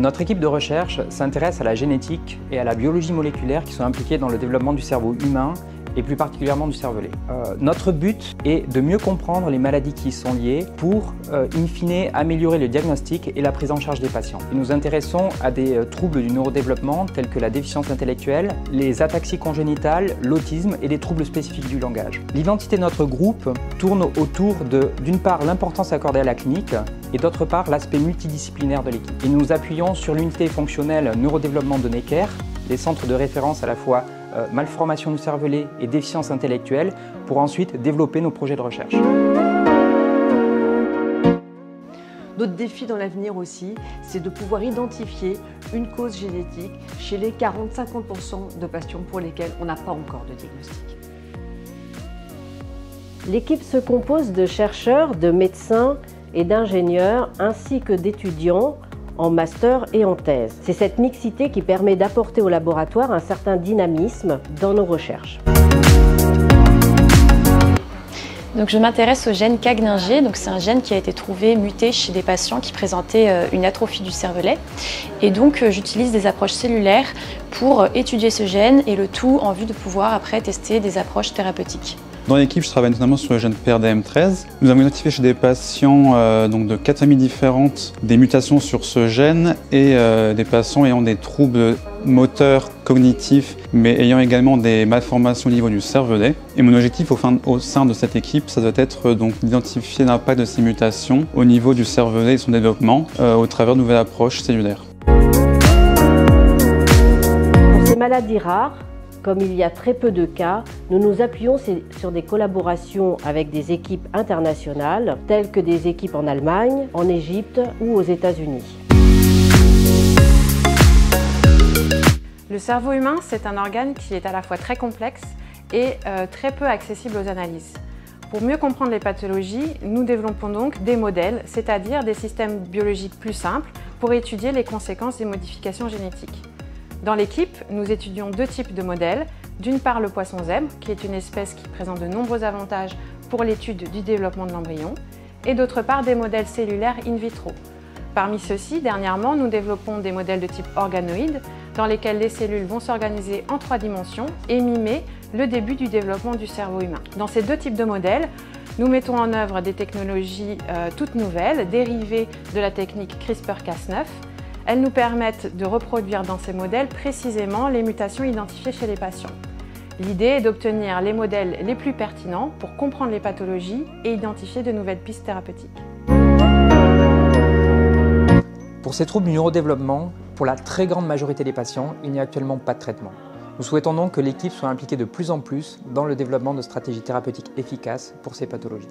Notre équipe de recherche s'intéresse à la génétique et à la biologie moléculaire qui sont impliquées dans le développement du cerveau humain et plus particulièrement du cervelet. Notre but est de mieux comprendre les maladies qui y sont liées pour, in fine, améliorer le diagnostic et la prise en charge des patients. Et nous intéressons à des troubles du neurodéveloppement tels que la déficience intellectuelle, les ataxies congénitales, l'autisme et des troubles spécifiques du langage. L'identité de notre groupe tourne autour de, d'une part, l'importance accordée à la clinique et d'autre part, l'aspect multidisciplinaire de l'équipe. Et nous nous appuyons sur l'unité fonctionnelle neurodéveloppement de Necker, des centres de référence à la fois malformation du cervelet et déficience intellectuelle, pour ensuite développer nos projets de recherche. Notre défi dans l'avenir aussi, c'est de pouvoir identifier une cause génétique chez les 40-50% de patients pour lesquels on n'a pas encore de diagnostic. L'équipe se compose de chercheurs, de médecins et d'ingénieurs, ainsi que d'étudiants en master et en thèse. C'est cette mixité qui permet d'apporter au laboratoire un certain dynamisme dans nos recherches. Donc je m'intéresse au gène CAG-NingG. C'est un gène qui a été trouvé muté chez des patients qui présentaient une atrophie du cervelet. Et donc j'utilise des approches cellulaires pour étudier ce gène et le tout en vue de pouvoir après tester des approches thérapeutiques. Dans l'équipe, je travaille notamment sur le gène PRDM13. Nous avons identifié chez des patients donc de 4 familles différentes des mutations sur ce gène et des patients ayant des troubles moteurs, cognitifs, mais ayant également des malformations au niveau du cervelet. Et mon objectif au sein de cette équipe, ça doit être donc d'identifier l'impact de ces mutations au niveau du cervelet et de son développement au travers de nouvelles approches cellulaires. Pour ces maladies rares, comme il y a très peu de cas, nous nous appuyons sur des collaborations avec des équipes internationales, telles que des équipes en Allemagne, en Égypte ou aux États-Unis. Le cerveau humain, c'est un organe qui est à la fois très complexe et très peu accessible aux analyses. Pour mieux comprendre les pathologies, nous développons donc des modèles, c'est-à-dire des systèmes biologiques plus simples pour étudier les conséquences des modifications génétiques. Dans l'équipe, nous étudions deux types de modèles. D'une part, le poisson zèbre, qui est une espèce qui présente de nombreux avantages pour l'étude du développement de l'embryon, et d'autre part, des modèles cellulaires in vitro. Parmi ceux-ci, dernièrement, nous développons des modèles de type organoïde, dans lesquels les cellules vont s'organiser en 3 dimensions et mimer le début du développement du cerveau humain. Dans ces deux types de modèles, nous mettons en œuvre des technologies toutes nouvelles, dérivées de la technique CRISPR-Cas9. Elles nous permettent de reproduire dans ces modèles précisément les mutations identifiées chez les patients. L'idée est d'obtenir les modèles les plus pertinents pour comprendre les pathologies et identifier de nouvelles pistes thérapeutiques. Pour ces troubles du neurodéveloppement, pour la très grande majorité des patients, il n'y a actuellement pas de traitement. Nous souhaitons donc que l'équipe soit impliquée de plus en plus dans le développement de stratégies thérapeutiques efficaces pour ces pathologies.